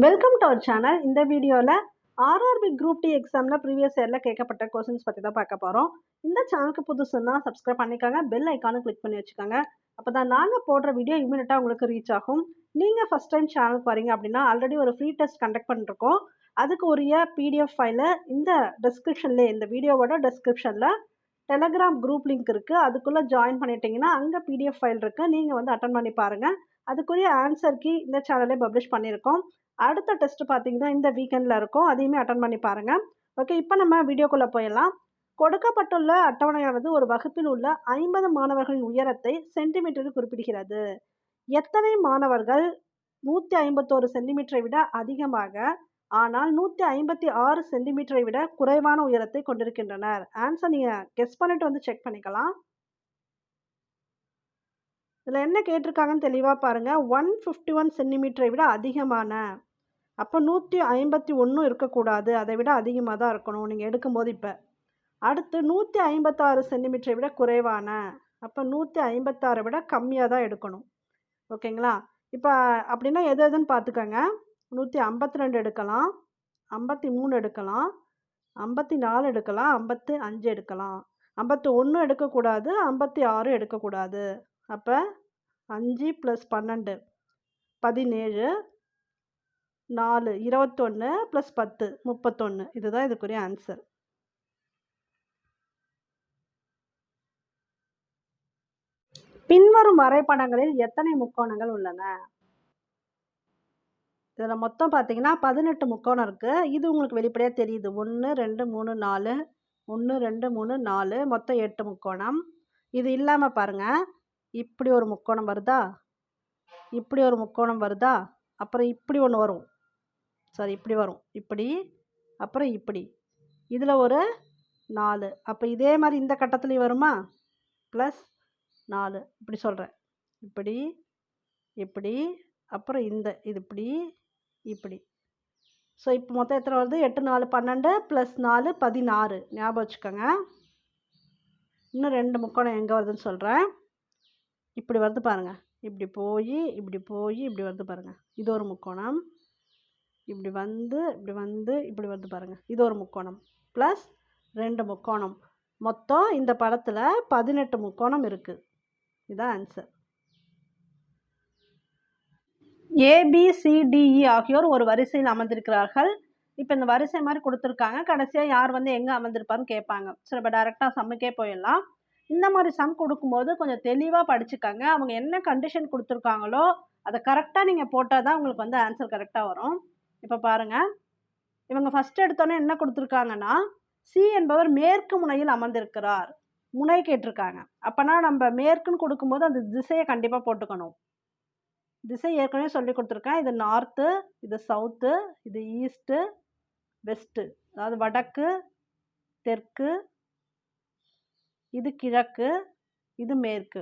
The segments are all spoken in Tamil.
Welcome to our channel. இந்த வீடியோவில் ஆர்ஆர்பி குரூப் டி எக்ஸாமில் ப்ரீவியஸ் இயரில் கேட்கப்பட்ட கொஸ்டின்ஸ் பற்றி தான் பார்க்க போகிறோம். இந்த சேனலுக்கு புதுசுன்னா சப்ஸ்கிரைப் பண்ணிக்கோங்க, பெல் ஐக்கானும் கிளிக் பண்ணி வச்சுக்கோங்க. அப்போ தான் நாங்கள் போடுற வீடியோ இமீடியட்டாக உங்களுக்கு ரீச் ஆகும். நீங்கள் ஃபஸ்ட் டைம் சேனலுக்கு வரீங்க அப்படின்னா ஆல்ரெடி ஒரு ஃப்ரீ டெஸ்ட் கண்டக்ட் பண்ணிருக்கோம். அதுக்கு உரிய பிடிஎஃப் ஃபைலை இந்த டிஸ்கிரிப்ஷன்லேயே, இந்த வீடியோவோட டிஸ்கிரிப்ஷனில் டெலகிராம் குரூப் லிங்க் இருக்குது. அதுக்குள்ளே ஜாயின் பண்ணிட்டீங்கன்னா அங்கே பிடிஎஃப் ஃபைல் இருக்குது. நீங்கள் வந்து அட்டன் பண்ணி பாருங்கள். அதுக்குரிய ஆன்சர் கீ இந்த சேனலே பப்ளிஷ் பண்ணியிருக்கோம். அடுத்த டெஸ்ட் பார்த்தீங்கன்னா இந்த வீக்கெண்டில் இருக்கும். அதையுமே அட்டன் பண்ணி பாருங்கள். ஓகே, இப்போ நம்ம வீடியோக்குள்ளே போயிடலாம். கொடுக்கப்பட்டுள்ள அட்டவணையானது ஒரு வகுப்பில் உள்ள 50 மாணவர்களின் உயரத்தை சென்டிமீட்டரில் குறிப்பிடுகிறது. எத்தனை மாணவர்கள் 151 சென்டிமீட்டரை விட அதிகமாக ஆனால் 156 சென்டிமீட்டரை விட குறைவான உயரத்தை கொண்டிருக்கின்றனர்? ஆன்சர் நீங்கள் கெஸ் பண்ணிட்டு வந்து செக் பண்ணிக்கலாம். இதில் என்ன கேட்டிருக்காங்கன்னு தெளிவாக பாருங்கள். 151 சென்டிமீட்டரை விட அதிகமான, அப்போ 151 இருக்கக்கூடாது, அதை விட அதிகமாக தான் இருக்கணும் நீங்கள் எடுக்கும்போது. இப்போ அடுத்து 156 சென்டிமீட்டரை விட குறைவான, அப்போ 156 விட கம்மியாக தான் எடுக்கணும். ஓகேங்களா? இப்போ அப்படின்னா எது எதுன்னு பார்த்துக்கோங்க. 152 எடுக்கலாம், 53 எடுக்கலாம், 54 எடுக்கலாம், 55 எடுக்கலாம். 51 எடுக்கக்கூடாது, 56 எடுக்கக்கூடாது. அப்போ 5 + 12 17, 4 21 + 10 31. இதுதான் இதுக்குரிய ஆன்சர். பின்வரும் வரைபடங்களில் எத்தனை முக்கோணங்கள் உள்ளன? இதில் மொத்தம் பார்த்தீங்கன்னா 18 முக்கோணம் இருக்குது. இது உங்களுக்கு வெளிப்படையாக தெரியுது. 1 2 3 4, 1 2 3 4, மொத்தம் 8 முக்கோணம். இது இல்லாமல் பாருங்கள், இப்படி ஒரு முக்கோணம் வருதா, இப்படி ஒரு முக்கோணம் வருதா, அப்புறம் இப்படி ஒன்று வரும், சாரி இப்படி வரும், இப்படி, அப்புறம் இப்படி, இதில் ஒரு 4. அப்போ இதே மாதிரி இந்த கட்டத்துலேயும் வருமா, +4. இப்படி சொல்கிறேன், இப்படி இப்படி, அப்புறம் இது இப்படி இப்படி. ஸோ இப்போ மொத்தம் எத்தனை வருது? 8 4 12 + 4 16. ஞாபகம் வச்சுக்கோங்க. இன்னும் 2 முக்கோணம் எங்கே வருதுன்னு சொல்கிறேன். இப்படி வருது பாருங்கள், இப்படி போய் இப்படி போய் இப்படி வருது பாருங்கள், இது ஒரு முக்கோணம். இப்படி வந்து இப்படி வந்து இப்படி வருது பாருங்கள், இது ஒரு முக்கோணம். ப்ளஸ் 2 முக்கோணம். மொத்தம் இந்த படத்தில் 18 முக்கோணம் இருக்குது. இதுதான் ஆன்சர். ABCDE ஆகியோர் ஒரு வரிசையில் அமர்ந்திருக்கிறார்கள். இப்போ இந்த வரிசை மாதிரி கொடுத்துருக்காங்க. கடைசியாக யார் வந்து எங்கே அமர்ந்திருப்பாருன்னு கேட்பாங்க. சரி, இப்போ டைரெக்டாக சம்முக்கே போயிடலாம். இந்த மாதிரி சம் கொடுக்கும்போது கொஞ்சம் தெளிவாக படிச்சுக்காங்க. அவங்க என்ன கண்டிஷன் கொடுத்துருக்காங்களோ அதை கரெக்டாக நீங்கள் போட்டால் தான் உங்களுக்கு வந்து ஆன்சர் கரெக்டாக வரும். இப்போ பாருங்கள், இவங்க ஃபஸ்ட் எடுத்தோன்னே என்ன கொடுத்துருக்காங்கன்னா, சி என்பவர் மேற்கு முனையில் அமர்ந்திருக்கிறார். முனை கேட்டிருக்காங்க. அப்போனா நம்ம மேற்குன்னு கொடுக்கும்போது அந்த திசையை கண்டிப்பாக போட்டுக்கணும். திசை ஏற்கனவே சொல்லி கொடுத்துருக்கேன். இது நார்த்து, இது சவுத்து, இது ஈஸ்ட்டு, வெஸ்ட்டு, அதாவது வடக்கு, தெற்கு, இது கிழக்கு, இது மேற்கு.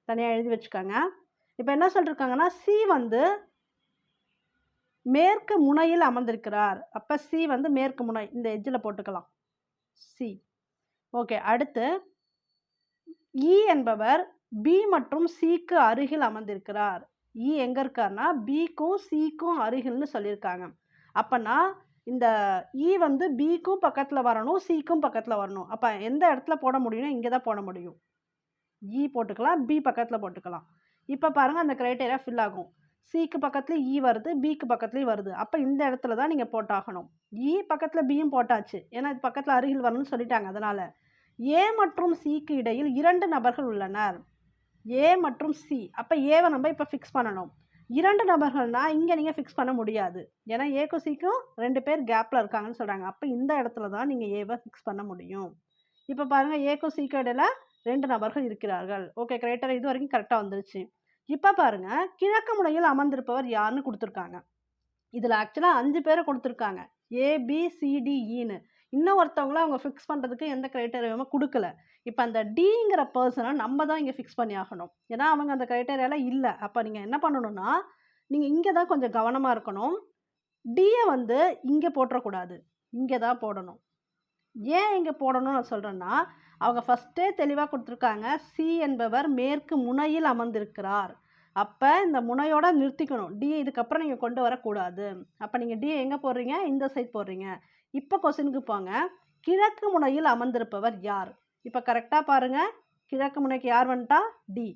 தனியாக எழுதி வச்சுக்கோங்க. இப்போ என்ன சொல்லியிருக்காங்கன்னா, சி வந்து மேற்கு முனையில் அமர்ந்திருக்கிறார். அப்போ சி வந்து மேற்கு முனை, இந்த எட்ஜில் போட்டுக்கலாம் சி. ஓகே, அடுத்து இ என்பவர் பி மற்றும் சிக்கு அருகில் அமர்ந்திருக்கிறார். இ எங்கே இருக்காருன்னா பிக்கும் சிக்கும் அருகில்னு சொல்லியிருக்காங்க. அப்போனா இந்த இ வந்து பிக்கும் பக்கத்தில் வரணும், சிக்கும் பக்கத்தில் வரணும். அப்போ எந்த இடத்துல போட முடியும்னா இங்கே தான் போட முடியும். இ போட்டுக்கலாம், பி பக்கத்தில் போட்டுக்கலாம். இப்போ பாருங்கள், அந்த க்ரைட்டேரியா ஃபில் ஆகும். சிக்கு பக்கத்துலேயும் இ வருது, பிக்கு பக்கத்துலேயும் வருது. அப்போ இந்த இடத்துல தான் நீங்கள் போட்டாகணும். இ பக்கத்தில் பியும் போட்டாச்சு, ஏன்னா இது பக்கத்தில் அருகில் வரணும்னு சொல்லிட்டாங்க. அதனால் ஏ மற்றும் சிக்கு இடையில் 2 நபர்கள் உள்ளனர். ஏ மற்றும் சி. அப்போ ஏவை நம்ம இப்போ ஃபிக்ஸ் பண்ணணும். 2 நபர்கள்னால் இங்கே நீங்கள் ஃபிக்ஸ் பண்ண முடியாது, ஏன்னா ஏக்கும் சிக்கும் 2 பேர் கேப்பில் இருக்காங்கன்னு சொல்கிறாங்க. அப்போ இந்த இடத்துல தான் நீங்கள் ஏவை ஃபிக்ஸ் பண்ண முடியும். இப்போ பாருங்கள், ஏக்கும் சிக்கும் இடையில 2 நபர்கள் இருக்கிறார்கள். ஓகே, கிரைட்டேரியா இது வரைக்கும் கரெக்டாக வந்துருச்சு. இப்போ பாருங்கள், கிழக்கு முனையில் அமர்ந்திருப்பவர் யாருன்னு கொடுத்துருக்காங்க. இதில் ஆக்சுவலாக 5 பேரை கொடுத்துருக்காங்க, ABCDEன்னு. இன்னும் ஒருத்தவங்கள அவங்க ஃபிக்ஸ் பண்ணுறதுக்கு எந்த க்ரைட்டேரியாவும் கொடுக்கல. இப்போ அந்த டிங்கிற பர்சனை நம்ம தான் இங்கே ஃபிக்ஸ் பண்ணி ஆகணும், ஏன்னா அவங்க அந்த க்ரைட்டேரியாவில் இல்லை. அப்போ நீங்கள் என்ன பண்ணணும்னா, நீங்கள் இங்கே தான் கொஞ்சம் கவனமாக இருக்கணும். டியை வந்து இங்கே போட்டுறக்கூடாது, இங்கே தான் போடணும். ஏன் இங்கே போடணும்னு நான் சொல்கிறேன்னா, அவங்க ஃபஸ்ட்டே தெளிவாக கொடுத்துருக்காங்க, சி என்பவர் மேற்கு முனையில் அமர்ந்திருக்கிறார். அப்போ இந்த முனையோட நிறுத்திக்கணும். டி இதுக்கப்புறம் நீங்கள் கொண்டு வரக்கூடாது. அப்போ நீங்கள் டி எங்கே போடுறீங்க? இந்த சைட் போடுறீங்க. இப்போ கொஸ்டினுக்கு போங்க. கிழக்கு முனையில் அமர்ந்திருப்பவர் யார்? இப்போ கரெக்டாக பாருங்கள். கிழக்கு முனைக்கு யார் வந்துட்டா? டி.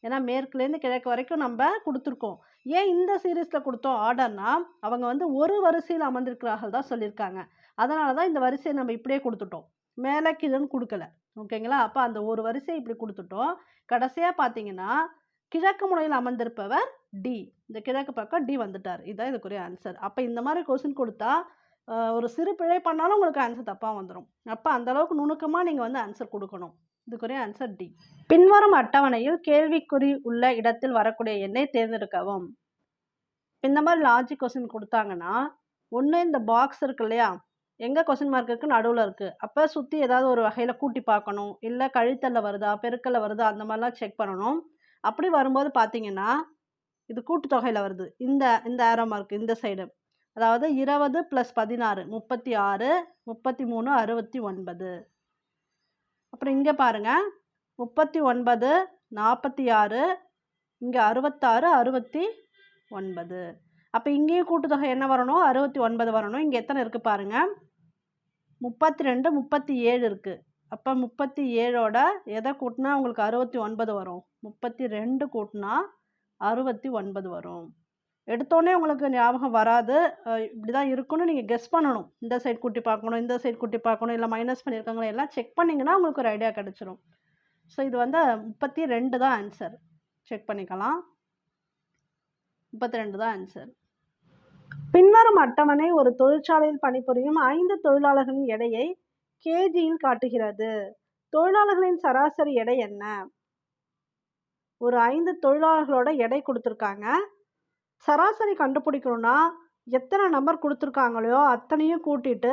ஏன்னா மேற்குலேருந்து கிழக்கு வரைக்கும் நம்ம கொடுத்துருக்கோம். ஏன் இந்த சீரீஸில் கொடுத்தோம் ஆர்டர்னா, அவங்க வந்து ஒரு வரிசையில் அமர்ந்திருக்கிறார்கள் தான் சொல்லியிருக்காங்க. அதனால தான் இந்த வரிசையை நம்ம இப்படியே கொடுத்துட்டோம். மேலே கீழேன்னு கொடுக்கல. ஓகேங்களா? அப்போ அந்த ஒரு வரிசையை இப்படி கொடுத்துட்டோம். கடைசியாக பார்த்தீங்கன்னா கிழக்கு முனையில் அமர்ந்திருப்பவர் டி. இந்த கிழக்கு பக்கம் டி வந்துட்டார். இதுதான் இதுக்குரிய ஆன்சர். அப்போ இந்த மாதிரி கொஸ்டின் கொடுத்தா ஒரு சிறு பிழை பண்ணாலும் உங்களுக்கு ஆன்சர் தப்பாக வந்துடும். அப்போ அந்த அளவுக்கு நுணுக்கமாக நீங்கள் வந்து ஆன்சர் கொடுக்கணும். இதுக்குரிய ஆன்சர் டி. பின்வரும் அட்டவணையில் கேள்விக்குறி உள்ள இடத்தில் வரக்கூடிய எண்ணை தேர்ந்தெடுக்கவும். இந்த மாதிரி லாஜிக் கொஸ்டின் கொடுத்தாங்கன்னா, ஒன்று இந்த பாக்ஸ் இருக்கு இல்லையா, எங்கே கொஸ்டின் மார்க் இருக்குது? நடுவில் இருக்குது. அப்போ சுற்றி ஏதாவது ஒரு வகையில் கூட்டி பார்க்கணும். இல்லை கழித்தலில் வருதா, பெருக்கல்ல வருதா, அந்த மாதிரிலாம் செக் பண்ணணும். அப்படி வரும்போது பார்த்தீங்கன்னா, இது கூட்டுத்தொகையில் வருது. இந்த ஆரோ மார்க் இந்த சைடு. அதாவது 20 + 16 36, 33 69. அப்புறம் இங்கே பாருங்க, 39 46, இங்கே 66 69. அப்போ இங்கேயும் கூட்டுத்தொகை என்ன வரணும்? 69 வரணும். இங்கே எத்தனை இருக்குது பாருங்க, 32 37 இருக்குது. அப்போ 37ஓட எதை கூட்டினா உங்களுக்கு 69 வரும்? 32 கூட்டினா 69 வரும். எடுத்தோடனே உங்களுக்கு ஞாபகம் வராது. இப்படி தான் இருக்குன்னு நீங்கள் கெஸ் பண்ணணும். இந்த சைட் கூட்டி பார்க்கணும், இந்த சைட் கூட்டி பார்க்கணும், இல்லை மைனஸ் பண்ணியிருக்காங்களா எல்லாம் செக் பண்ணிங்கன்னா உங்களுக்கு ஒரு ஐடியா கிடச்சிரும். ஸோ இது வந்து 32 தான் ஆன்சர். செக் பண்ணிக்கலாம். 32 தான் ஆன்சர். பின்வரும் அட்டவணை ஒரு தொழிற்சாலையில் பணிபுரியும் 5 தொழிலாளர்களின் எடையை கேஜியில் காட்டுகிறது. தொழிலாளர்களின் சராசரி எடை என்ன? ஒரு 5 தொழிலாளர்களோட எடை கொடுத்துருக்காங்க. சராசரி கண்டுபிடிக்கணும்னா எத்தனை நம்பர் கொடுத்துருக்காங்களோ அத்தனையும் கூட்டிட்டு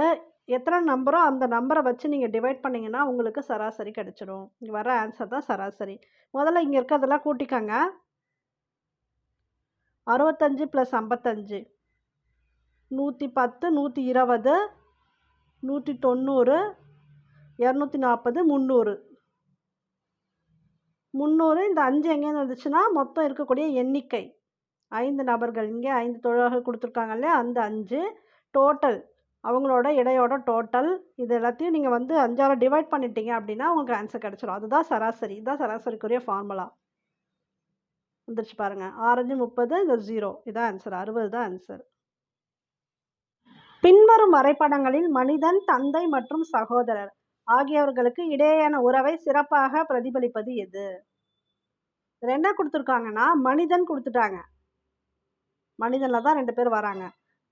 எத்தனை நம்பரோ அந்த நம்பரை வச்சு நீங்கள் டிவைட் பண்ணிங்கன்னா உங்களுக்கு சராசரி கிடைச்சிடும். இங்கே வர ஆன்சர் தான் சராசரி. முதல்ல இங்கே இருக்கிறதெல்லாம் கூட்டிக்காங்க. 65 + 55 110, 120, 190, 240, 300. இந்த 5 எங்கேருந்து வந்துச்சுன்னா மொத்தம் இருக்கக்கூடிய எண்ணிக்கை 5 நபர்கள். இங்கே 5 தொழிலாளர்கள் கொடுத்துருக்காங்க இல்லையா, அந்த 5 டோட்டல் அவங்களோட எடையோட டோட்டல். இது எல்லாத்தையும் நீங்கள் வந்து 5ஆல் டிவைட் பண்ணிட்டீங்க அப்படின்னா உங்களுக்கு ஆன்சர் கிடச்சிடும். அதுதான் சராசரி. இதுதான் சராசரிக்குரிய ஃபார்முலா. வந்துருச்சு பாருங்க. 6 30, இந்த 0. இதான் ஆன்சர். 60 தான் ஆன்சர். பின்வரும் வரைபடங்களில் மனிதன், தந்தை மற்றும் சகோதரர் ஆகியவர்களுக்கு இடையேயான உறவை சிறப்பாக பிரதிபலிப்பது எது? என்ன கொடுத்துருக்காங்கன்னா, மனிதன் கொடுத்துட்டாங்க. மனிதன்ல தான் 2 பேர் வராங்க.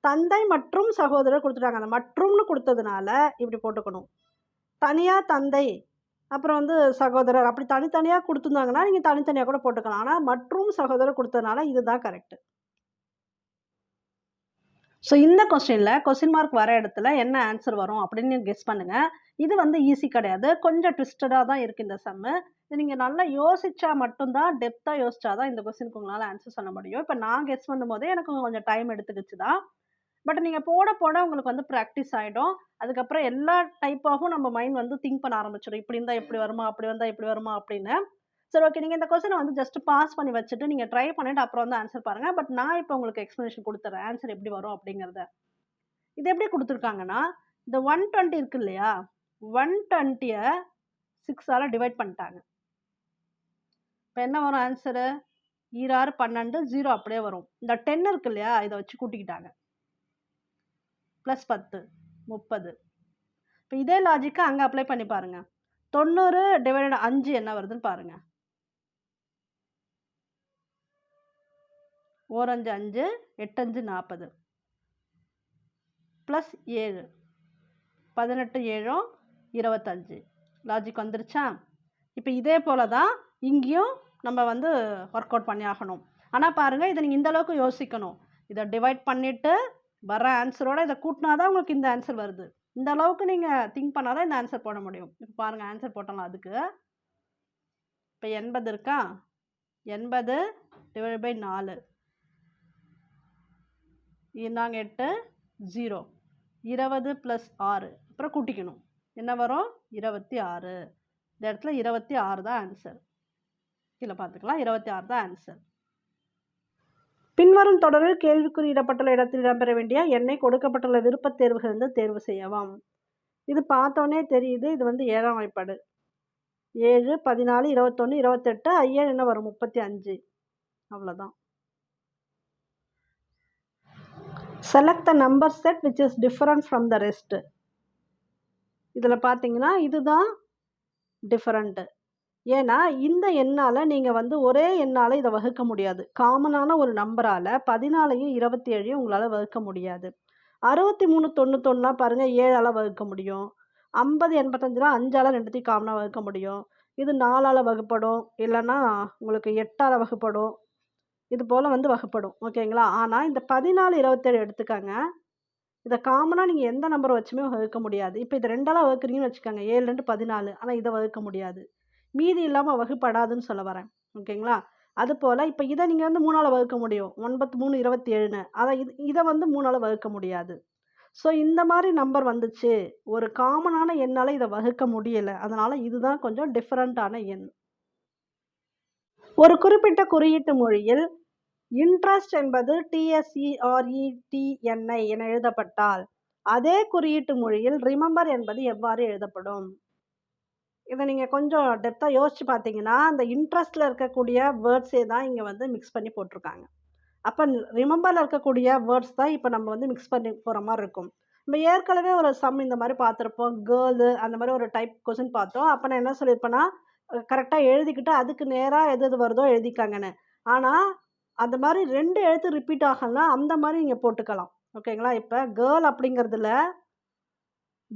தந்தை மற்றும் சகோதரர் கொடுத்துட்டாங்க. அந்த மற்றும்னு கொடுத்ததுனால இப்படி போட்டுக்கணும். தனியாக தந்தை அப்புறம் வந்து சகோதரர் அப்படி தனித்தனியாக கொடுத்துருந்தாங்கன்னா நீங்கள் தனித்தனியாக கூட போட்டுக்கலாம். ஆனால் மற்றும் சகோதரர் கொடுத்ததுனால இதுதான் கரெக்டு. ஸோ இந்த கொஸ்டின் மார்க் வர இடத்துல என்ன ஆன்சர் வரும் அப்படின்னு கெஸ் பண்ணுங்கள். இது வந்து ஈஸி கிடையாது. கொஞ்சம் ட்விஸ்டடாக தான் இருக்குது இந்த சம்மு. இது நீங்கள் நல்லா யோசிச்சா மட்டும்தான், டெப்த்தாக யோசிச்சா தான் இந்த கொஸ்டினுக்கு உங்களால் ஆன்சர் சொல்ல முடியும். இப்போ நான் கெஸ் பண்ணும்போதே எனக்கு கொஞ்சம் டைம் எடுத்துக்கிச்சு தான். பட் நீங்கள் போட போட உங்களுக்கு வந்து ப்ராக்டிஸ் ஆகிடும். அதுக்கப்புறம் எல்லா டைப்பாகவும் நம்ம மைண்ட் வந்து திங்க் பண்ண ஆரம்பிச்சிடும். இப்படி இருந்தால் எப்படி வருமா, அப்படி வந்தால் இப்படி வருமா அப்படின்னு. சரி, ஓகே. நீங்கள் இந்த கொஸ்டினை வந்து ஜஸ்ட் பாஸ் பண்ணி வச்சுட்டு நீங்கள் ட்ரை பண்ணிவிட்டு அப்புறம் வந்து ஆன்சர் பாருங்கள். பட் நான் இப்போ உங்களுக்கு எக்ஸ்ப்ளனேஷன் கொடுத்துட்றேன் ஆன்சர் எப்படி வரும் அப்படிங்கிறத. இது எப்படி கொடுத்துருக்காங்கன்னா, இந்த 120 இருக்கு இல்லையா, 120-ஐ 6ஆல் டிவைட் பண்ணிட்டாங்க. இப்போ என்ன வரும் ஆன்சரு? 6 12, 0 அப்படியே வரும். இந்த 10 இருக்கு இல்லையா, இதை வச்சு கூட்டிக்கிட்டாங்க. +10 30. இப்போ இதே லாஜிக்கை அங்கே அப்ளை பண்ணி பாருங்க. 90 / 5 என்ன வருதுன்னு பாருங்க. 4 5 5, 8 5 40, +7 18 7 25. லாஜிக் வந்துருச்சா? இப்போ இதே போல தான் இங்கேயும் நம்ம வந்து ஒர்க் அவுட் பண்ணி ஆகணும். ஆனால் பாருங்கள், இதை நீங்கள் இந்த அளவுக்கு யோசிக்கணும். இதை டிவைட் பண்ணிவிட்டு வர ஆன்சரோட இதை கூட்டினா தான் உங்களுக்கு இந்த ஆன்சர் வருது. இந்த அளவுக்கு நீங்கள் திங்க் பண்ணால் தான் இந்த ஆன்சர் போட முடியும். இப்போ பாருங்கள், ஆன்சர் போட்டலாம் அதுக்கு. இப்போ 80 இருக்கா, 80 / 4 நாங்கள் 8 0 20 + 6 அப்புறம் கூட்டிக்கணும். என்ன வரும்? 26. இந்த இடத்துல 26 தான் ஆன்சர். கீழே பார்த்துக்கலாம். 26 தான் ஆன்சர். பின்வரும் தொடரில் கேள்விக்குறியிடப்பட்டுள்ள இடத்தில் இடம்பெற வேண்டிய எண்ணை கொடுக்கப்பட்டுள்ள விருப்பத் தேர்வுகளிலிருந்து தேர்வு செய்யவும். இது பார்த்தோன்னே தெரியுது, இது வந்து 7ஆம் வாய்ப்பாடு. 7, 14, 21, 28, ஐயன் என்ன வரும் 35. அவ்வளோதான். Select the number set which is different from the rest. இதில் பார்த்தீங்கன்னா இதுதான் டிஃபரண்ட்டு. ஏன்னா இந்த எண்ணால் நீங்கள் வந்து ஒரே எண்ணால் இதை வகுக்க முடியாது. காமனான ஒரு நம்பரால் 14ஐயும் 27ஐயும் உங்களால் வகுக்க முடியாது. 63 91 பாருங்கள் 7ஆல் வகுக்க முடியும். 50 85 5ஆல் ரெண்டுத்தையும் காமனாக வகுக்க முடியும். இது 4ஆல் வகுப்படும், இல்லைன்னா உங்களுக்கு 8ஆல் வகுப்படும், இது போல் வந்து வகுப்படும். ஓகேங்களா? ஆனால் இந்த 14 27 எடுத்துக்காங்க. இதை காமனாக நீங்கள் எந்த நம்பரை வச்சுமே வகுக்க முடியாது. இப்போ இது 2ஆல் வகுக்கிறீங்கன்னு வச்சுக்கோங்க, 7 2 14. ஆனால் இதை வகுக்க முடியாது. மீதி இல்லாமல் வகுப்படாதுன்னு சொல்ல வரேன். ஓகேங்களா? அதுபோல் இப்போ இதை நீங்கள் வந்து 3ஆல் வகுக்க முடியும். 93 27ன்னு. அதை இதை வந்து 3ஆல் வகுக்க முடியாது. ஸோ இந்த மாதிரி நம்பர் வந்துச்சு, ஒரு காமனான எண்ணால் இதை வகுக்க முடியலை, அதனால் இதுதான் கொஞ்சம் டிஃப்ரெண்ட்டான எண். ஒரு குறிப்பிட்ட குறியீட்டு மொழியில் இன்ட்ரஸ்ட் என்பது TSERETNI என எழுதப்பட்டால் அதே குறியீட்டு மொழியில் ரிமெம்பர் என்பது எவ்வாறு எழுதப்படும்? இதை நீங்கள் கொஞ்சம் டெப்த்தாக யோசிச்சு பார்த்தீங்கன்னா, அந்த இன்ட்ரஸ்டில் இருக்கக்கூடிய வேர்ட்ஸே தான் இங்கே வந்து மிக்ஸ் பண்ணி போட்டிருக்காங்க. அப்போ ரிமெம்பரில் இருக்கக்கூடிய வேர்ட்ஸ் தான் இப்போ நம்ம வந்து மிக்ஸ் பண்ணி போகிற மாதிரி இருக்கும். நம்ம ஏற்கனவே ஒரு சம் இந்த மாதிரி பார்த்துருப்போம், கேர்ளு அந்த மாதிரி ஒரு டைப் கொஸ்டின் பார்த்தோம். அப்போ நான் என்ன சொல்லியிருப்பேன்னா, கரெக்டாக எழுதிக்கிட்டு அதுக்கு நேராக எது எது வருதோ எழுதிக்காங்கன்னு. ஆனால் அந்த மாதிரி 2 எழுத்து ரிப்பீட் ஆகலாம், அந்த மாதிரி நீங்கள் போட்டுக்கலாம். ஓகேங்களா? இப்போ கேர்ள் அப்படிங்கிறதுல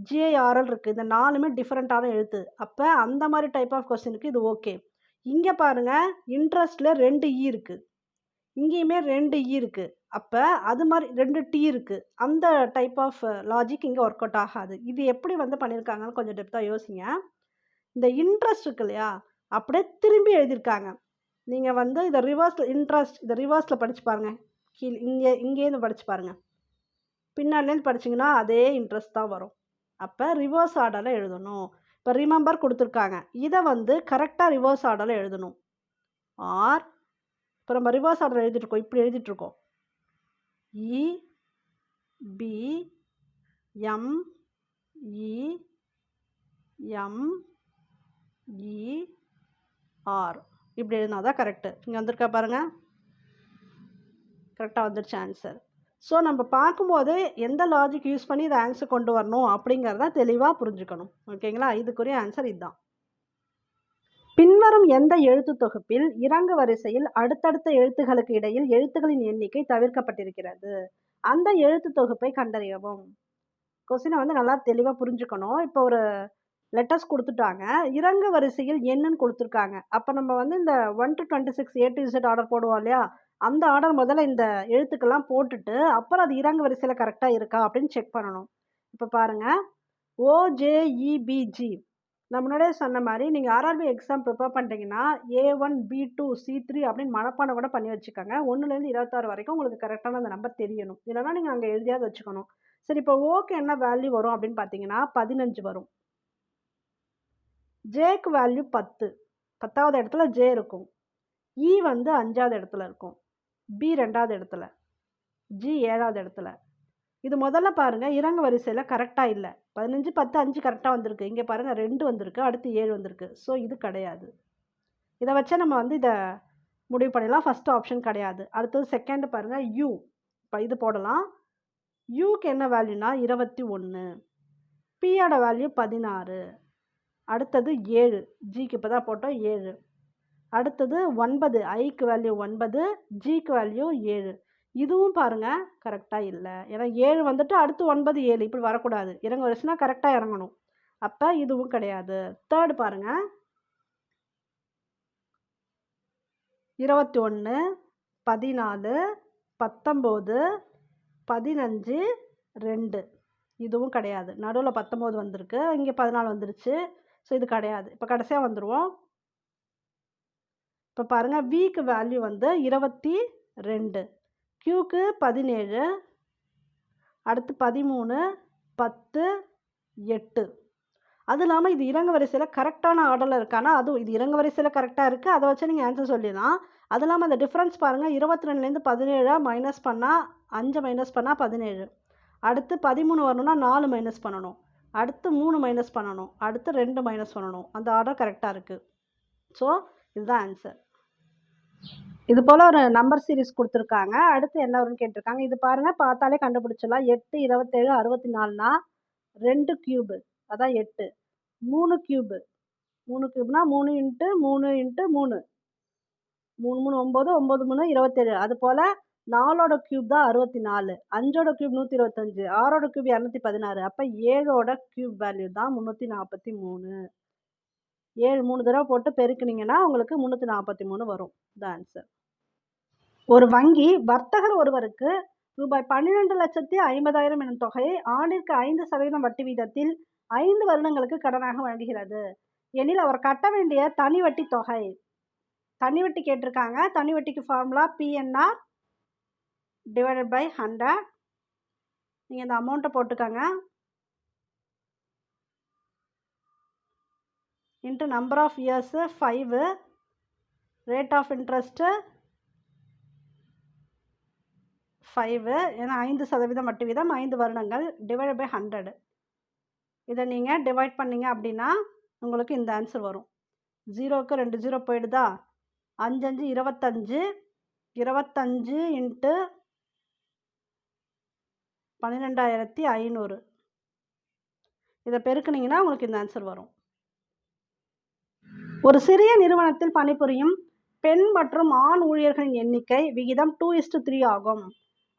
GIRL இருக்குது. இந்த 4மே டிஃப்ரெண்ட்டான எழுத்து. அப்போ அந்த மாதிரி டைப் ஆஃப் கொஸ்டினுக்கு இது ஓகே. இங்கே பாருங்கள், இன்ட்ரஸ்டில் 2 இ இருக்குது, இங்கேயுமே 2 இ இருக்குது. அப்போ அது மாதிரி 2 டி இருக்குது. அந்த டைப் ஆஃப் லாஜிக் இங்கே ஒர்க் அவுட் ஆகாது. இது எப்படி வந்து பண்ணியிருக்காங்கன்னு கொஞ்சம் டெப்த்தாக யோசிங்க. இந்த இன்ட்ரஸ்ட் இருக்கு இல்லையா, அப்படியே திரும்பி எழுதியிருக்காங்க. நீங்கள் வந்து இதை ரிவர்ஸில் இன்ட்ரஸ்ட் இதை ரிவர்ஸில் படித்து பாருங்கள். கீழே இங்கேருந்து படித்து பாருங்கள். பின்னாடிலேருந்து படிச்சிங்கன்னா அதே இன்ட்ரஸ்ட் தான் வரும். அப்போ ரிவர்ஸ் ஆர்டரில் எழுதணும். இப்போ ரிமெம்பர் கொடுத்துருக்காங்க, இதை வந்து கரெக்டாக ரிவர்ஸ் ஆர்டரில் எழுதணும். ஆர் இப்போ நம்ம ரிவர்ஸ் ஆர்டர் எழுதிட்டுருக்கோம், இப்படி எழுதிட்டுருக்கோம். E P M E M E R இப்படி எழுதினா தான் கரெக்டு. இங்கே வந்திருக்கா பாருங்கள், கரெக்டாக வந்துடுச்சு ஆன்சர். ஸோ நம்ம பார்க்கும்போது எந்த லாஜிக் யூஸ் பண்ணி இதை ஆன்சர் கொண்டு வரணும் அப்படிங்கிறத தெளிவாக புரிஞ்சுக்கணும். ஓகேங்களா? இதுக்குரிய ஆன்சர் இதுதான். பின்வரும் எந்த எழுத்து தொகுப்பில் இறங்கு வரிசையில் அடுத்தடுத்த எழுத்துகளுக்கு இடையில் எழுத்துக்களின் எண்ணிக்கை தவிர்க்கப்பட்டிருக்கிறது? அந்த எழுத்து தொகுப்பை கண்டறியவும். கொஸ்டினை வந்து நல்லா தெளிவாக புரிஞ்சுக்கணும். இப்போ ஒரு லெட்டர்ஸ் கொடுத்துட்டாங்க, இறங்கு வரிசையில் என்னன்னு கொடுத்துருக்காங்க. அப்போ நம்ம வந்து இந்த 1 to 26 A to Z order போடுவோம் இல்லையா, அந்த ஆர்டர் முதல்ல இந்த எழுத்துக்கெல்லாம் போட்டுட்டு அப்புறம் அது இறங்கு வரிசையில் கரெக்டாக இருக்கா அப்படின்னு செக் பண்ணணும். இப்போ பாருங்கள், OJEBG நான் முன்னாடியே சொன்ன மாதிரி நீங்கள் RRB எக்ஸாம் ப்ரிப்பேர் பண்ணுறீங்கன்னா A1 B2 C3 அப்படின்னு மனப்பாடம் கூட பண்ணி வச்சுக்கோங்க. 1லேருந்து 26 வரைக்கும் உங்களுக்கு கரெக்டான அந்த நம்பர் தெரியணும். இல்லைனா நீங்கள் அங்கே எழுதியாவது வச்சுக்கணும். சரி, இப்போ ஓக்கு என்ன வேல்யூ வரும் அப்படின்னு பார்த்தீங்கன்னா 15 வரும். ஜேக்கு வேல்யூ 10, 10வது இடத்துல ஜே இருக்கும். இ வந்து 5வது இடத்துல இருக்கும். பி 2வது இடத்துல, ஜி 7வது இடத்துல. இது முதல்ல பாருங்கள், இறங்கு வரிசையில் கரெக்டாக இல்லை. 15 10 5 கரெக்டாக வந்திருக்கு. இங்கே பாருங்கள் 2 வந்திருக்கு, அடுத்து 7 வந்திருக்கு. ஸோ இது கிடையாது. இதை வச்சே நம்ம வந்து இதை முடிவு பண்ணிடலாம். ஃபஸ்ட்டு ஆப்ஷன் கிடையாது. அடுத்தது செகண்டு பாருங்கள், யூ. இப்போ இது போடலாம். யூக்கு என்ன வேல்யூனா 21, பியோட வேல்யூ 16, அடுத்தது 7, ஜிக்கு இப்போ தான் போட்டோம் 7, அடுத்தது 9, ஐக்கு வேல்யூ 9, ஜிக்கு வேல்யூ 7. இதுவும் பாருங்கள் கரெக்டாக இல்லை. ஏன்னா 7 வந்துட்டு அடுத்து 9 7 இப்படி வரக்கூடாது. இறங்க வரிசைனா கரெக்டாக இறங்கணும். அப்போ இதுவும் கிடையாது. தேர்டு பாருங்கள், 21 14 19 15 2 இதுவும் கிடையாது. நடுவில் 19 வந்திருக்கு, இங்கே 14 வந்துருச்சு. ஸோ இது கிடையாது. இப்போ கடைசியாக வந்துடுவோம். இப்போ பாருங்கள், விக்கு வேல்யூ வந்து 22, கியூக்கு 17, அடுத்து 13 10 8. அது இல்லாமல் இது இறங்கு வரிசையில் கரெக்டான ஆர்டரில் இருக்கானா, அதுவும் இது இறங்கு வரிசையில் கரெக்டாக இருக்குது. அதை வச்சு நீங்கள் ஆன்சர் சொல்லிடலாம். அது இல்லாமல் அந்த டிஃப்ரென்ஸ் பாருங்கள், 22லேருந்து 17 மைனஸ் பண்ணால் 5 மைனஸ் பண்ணால் 17. அடுத்து 13 வரணும்னா 4 மைனஸ் பண்ணணும். அடுத்து 3 மைனஸ் பண்ணணும். அடுத்து 2 மைனஸ் பண்ணணும். அந்த ஆர்டர் கரெக்டாக இருக்குது. ஸோ இதுதான் ஆன்சர். இது போல் ஒரு நம்பர் சீரிஸ் கொடுத்துருக்காங்க. அடுத்து என்ன வரும்னு கேட்டிருக்காங்க. இது பாருங்கள், பார்த்தாலே கண்டுபிடிச்சிடலாம். 8, 27, 64னா 2 கியூபு, அதான் 8. 3 கியூபு, 3 கியூப்னா 3 இன்ட்டு 3 இன்ட்டு 3, 3 3 9, 9 3 27. அது போல் 4ஓட கியூப் தான் 64, 5ஓட கியூப் 125, 6ஓட கியூப் 216. அப்போ 7ஓட கியூப் வேல்யூ தான் 343. 7 3 தடவை போட்டு பெருக்குனீங்கன்னா உங்களுக்கு 343 வரும். இந்த ஆன்சர். ஒரு வங்கி வர்த்தகர் ஒருவருக்கு ரூபாய் 12,50,000 எனும் தொகையை ஆண்டிற்கு 5% வட்டி வீதத்தில் 5 வருடங்களுக்கு கடனாக வழங்குகிறது எனில் அவர் கட்ட வேண்டிய தனி வட்டி தொகை. தனி வட்டி கேட்டிருக்காங்க. தனி வட்டிக்கு ஃபார்முலா PNR டிவைடட் பை 100. நீங்கள் இந்த அமௌண்ட்டை போட்டுக்கோங்க. Into number of years 5, rate of interest 5, ஏன்னா 5% வட்டி வீதம் 5 வருடங்கள், டிவைடட் பை 100. இதை நீங்கள் டிவைட் பண்ணிங்க அப்படின்னா உங்களுக்கு இந்த ஆன்சர் வரும். 0க்கு 2 0 போயிடுதா? 5 5 25, 25 இன்ட்டு 12,500. இதை பெருக்குனீங்கன்னா உங்களுக்கு இந்த ஆன்சர் வரும். ஒரு சிறிய நிறுவனத்தில் பணிபுரியும் பெண் மற்றும் ஆண் ஊழியர்களின் எண்ணிக்கை விகிதம் 2:3 ஆகும்.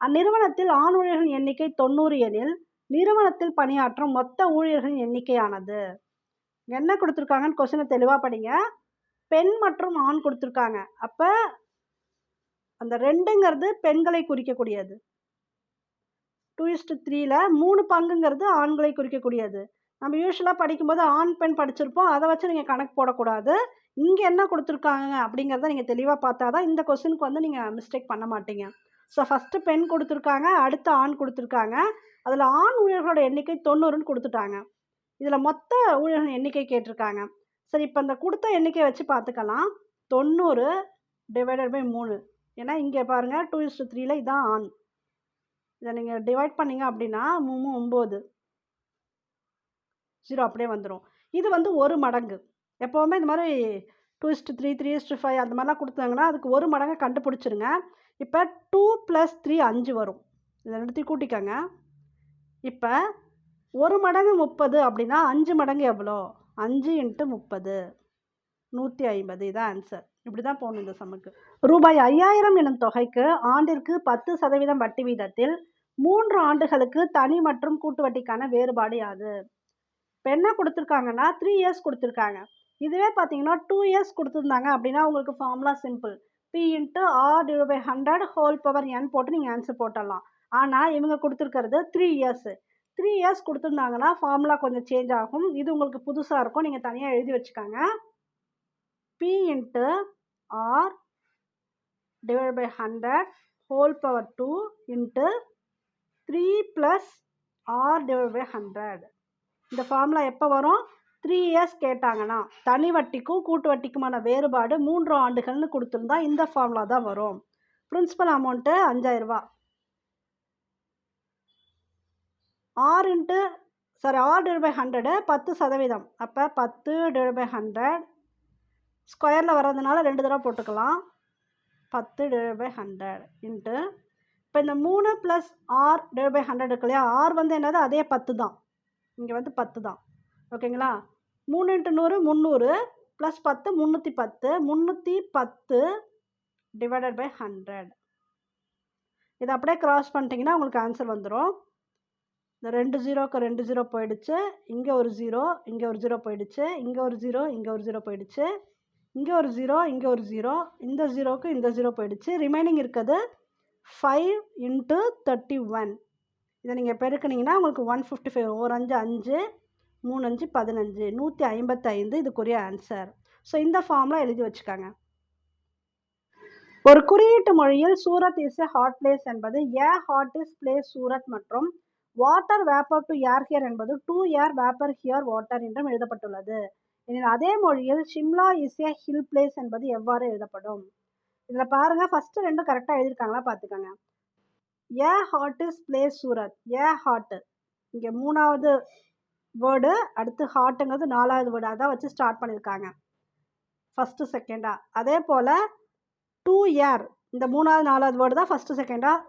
அந்நிறுவனத்தில் ஆண் ஊழியர்களின் எண்ணிக்கை 90 எனில் நிறுவனத்தில் பணியாற்றும் மொத்த ஊழியர்களின் எண்ணிக்கையானது. என்ன கொடுத்துருக்காங்கன்னு கொஸ்டினை தெளிவாக படிங்க. பெண் மற்றும் ஆண் கொடுத்துருக்காங்க. அப்போ அந்த 2ங்கிறது பெண்களை குறிக்கக்கூடியது. 2:3ல் 3 பங்குங்கிறது ஆண்களை குறிக்கக்கூடியது. நம்ம யூஸ்வலாக படிக்கும்போது ஆண் பெண் படிச்சிருப்போம். அதை வச்சு நீங்கள் கணக்கு போடக்கூடாது. இங்கே என்ன கொடுத்துருக்காங்க அப்படிங்கிறத நீங்கள் தெளிவாக பார்த்தா தான் இந்த கொஸ்டினுக்கு வந்து நீங்கள் மிஸ்டேக் பண்ண மாட்டீங்க. ஸோ ஃபஸ்ட்டு பெண் கொடுத்துருக்காங்க, அடுத்து ஆண் கொடுத்துருக்காங்க. அதில் ஆண் ஊழியர்களோட எண்ணிக்கை 90ன்னு கொடுத்துட்டாங்க. இதில் மொத்த ஊழியர்கள் எண்ணிக்கை கேட்டிருக்காங்க. சரி, இப்போ இந்த கொடுத்த எண்ணிக்கை வச்சு பார்த்துக்கலாம். 90 டிவைடட் பை 3. ஏன்னா இங்கே பாருங்கள் 2:3ல் இதான் ஆண். இதை நீங்கள் டிவைட் பண்ணிங்க அப்படின்னா 3 9, 0 அப்படியே வந்துடும். இது வந்து 1 மடங்கு. எப்போவுமே இந்த மாதிரி 2:3 3:5 அந்த மாதிரிலாம் கொடுத்தாங்கன்னா அதுக்கு 1 மடங்கு கண்டுபிடிச்சிருங்க. இப்போ 2 + 3 5 வரும். இதை எடுத்து கூட்டிக்கோங்க. இப்போ 1 மடங்கு 30 அப்படின்னா 5 மடங்கு எவ்வளோ? 5 × 30 150. இதான் ஆன்சர். இப்படி தான் போகணும் இந்த சம்முக்கு. ரூபாய் 5000 எனும் தொகைக்கு ஆண்டிற்கு 10% வட்டி வீதத்தில் 3 ஆண்டுகளுக்கு தனி மற்றும் கூட்டு வட்டிக்கான வேறுபாடு யாது? இப்போ என்ன கொடுத்துருக்காங்கன்னா 3 இயர்ஸ் கொடுத்துருக்காங்க. இதுவே பார்த்தீங்கன்னா 2 இயர்ஸ் கொடுத்துருந்தாங்க அப்படின்னா உங்களுக்கு ஃபார்முலா சிம்பிள். P × R/100 போட்டு நீங்கள் ஆன்சர் போட்டுடலாம். ஆனால் இவங்க கொடுத்துருக்கிறது 3 இயர்ஸு. 3 இயர்ஸ் கொடுத்துருந்தாங்கன்னா ஃபார்முலா கொஞ்சம் சேஞ்ச் ஆகும். இது உங்களுக்கு புதுசாக இருக்கும். நீங்கள் தனியாக எழுதி வச்சுக்கோங்க. P × R/100 into 3 + R/100. இந்த ஃபார்முலா எப்போ வரும்? 3 இயர்ஸ் கேட்டாங்கன்னா தனி வட்டிக்கும் கூட்டு வட்டிக்குமான வேறுபாடு 3 ஆண்டுகள்னு கொடுத்துருந்தா இந்த ஃபார்முலா தான் வரும். பிரின்சிபல் அமௌண்ட்டு 5000 ரூபா. R/100 10%. அப்போ 10/100 ஸ்கொயரில் வர்றதுனால 2 தடவை போட்டுக்கலாம். 10/100 இன்ட்டு இப்போ இந்த 3 + R/100 இருக்கு இல்லையா? R வந்து என்னது? அதே 10 தான். இங்கே வந்து 10 தான். ஓகேங்களா? 3 × 100 300 + 10 310. 310 டிவைடட் பை 100. இதை அப்படியே கிராஸ் பண்ணிட்டீங்கன்னா உங்களுக்கு ஆன்சர் வந்துடும். இந்த 2 0க்கு 2 0 போயிடுச்சு. இங்கே ஒரு 0, இங்கே ஒரு 0 போயிடுச்சு. இங்கே ஒரு 0, இங்கே ஒரு 0 போயிடுச்சு. இங்கே ஒரு 0, இங்கே ஒரு 0, இந்த 0க்கு இந்த 0 போயிடுச்சு. ரிமைனிங் இருக்குது 5 × 31. இதை நீங்கள் பெருக்குனீங்கன்னா உங்களுக்கு 155. 1 5 5, 3 5 15, 155 இதுக்குரிய ஆன்சர். ஸோ இந்த ஃபார்முலா எழுதி வச்சுக்காங்க. ஒரு குறியீட்டு மொழியில் Surat is a hot place என்பது a hot is place Surat மற்றும் water vapour to air here என்பது to air vapour here water என்றும் எழுதப்பட்டுள்ளது. எனில் அதே மொழியில் Shimla is a hill place என்பது எவ்வாறு எழுதப்படும்? இதில் பாருங்கள் ஃபஸ்ட்டு ரெண்டும் கரெக்டாக எழுதியிருக்காங்களா பார்த்துக்கோங்க. A hot is place Surat. A hot இங்கே 3வது வேர்டு, அடுத்து ஹாட்டுங்கிறது 4வது வேர்டு. அதான் வச்சு ஸ்டார்ட் பண்ணியிருக்காங்க ஃபஸ்ட்டு செகண்டாக. அதே போல் டூ ஏர் இந்த 3வது 4வது வேர்டு தான் ஃபஸ்ட்டு செகண்டாக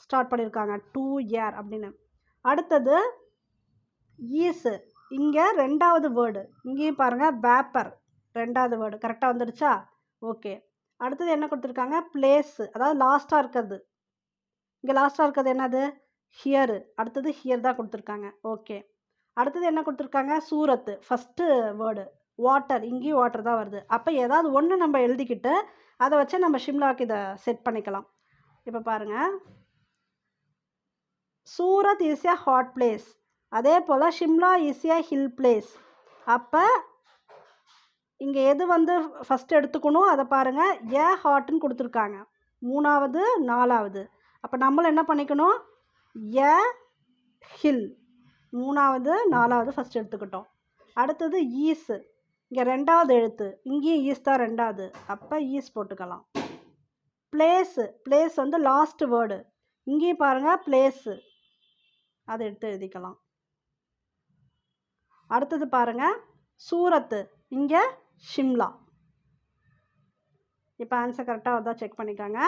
ஸ்டார்ட் பண்ணியிருக்காங்க. டூ ஏர் அப்படின்னு. அடுத்தது ஈஸு இங்கே 2வது வேர்டு. இங்கேயும் பாருங்கள் வேப்பர் 2வது வேர்டு கரெக்டாக வந்துடுச்சா? ஓகே. அடுத்தது என்ன கொடுத்துருக்காங்க? பிளேஸு, அதாவது லாஸ்ட்டாக இருக்கிறது. இங்கே லாஸ்ட்டாக இருக்கிறது என்னது? ஹியரு. அடுத்தது ஹியர் தான் கொடுத்துருக்காங்க. ஓகே. அடுத்தது என்ன கொடுத்துருக்காங்க? சூரத்து ஃபஸ்ட்டு வேர்டு. வாட்டர் இங்கேயும் வாட்டர் தான் வருது. அப்போ ஏதாவது ஒன்று நம்ம எழுதிக்கிட்டு அதை வச்சு நம்ம ஷிம்லாவுக்கு இதை செட் பண்ணிக்கலாம். இப்போ பாருங்கள், Surat is a hot place. அதே போல் Shimla is a hill place. அப்போ இங்கே எது வந்து ஃபஸ்ட்டு எடுத்துக்கணும் அதை பாருங்கள். ஏ ஹாட்டுன்னு கொடுத்துருக்காங்க 3வது 4வது. அப்போ நம்மளும் என்ன பண்ணிக்கணும்? ஏ ஹில் 3வது 4வது ஃபஸ்ட் எடுத்துக்கிட்டோம். அடுத்தது ஈஸு இங்கே 2வது எழுத்து. இங்கேயும் ஈஸ் தான் 2வது. அப்போ ஈஸ் போட்டுக்கலாம். பிளேஸு பிளேஸ் வந்து லாஸ்ட் வேர்டு. இங்கேயும் பாருங்கள் பிளேஸு, அதை எடுத்து எழுதிக்கலாம். அடுத்தது பாருங்கள் சூரத்து, இங்கே ஷிம்லா. இப்போ ஆன்சர் கரெக்டாக வருதா செக் பண்ணிக்கோங்க.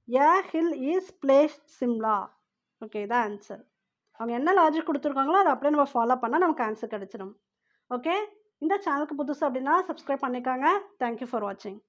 A hill is place Shimla. Okay, இதான் ஆன்சர். அவங்க என்ன லாஜிக் கொடுத்துருக்காங்களோ அதை அப்படியே நம்ம ஃபாலோ பண்ணால் நமக்கு ஆன்சர் கிடச்சிடும். ஓகே, இந்த சேனலுக்கு புதுசு அப்படின்னா சப்ஸ்கிரைப் பண்ணிக்கோங்க. தேங்க்யூ ஃபார் வாட்சிங்.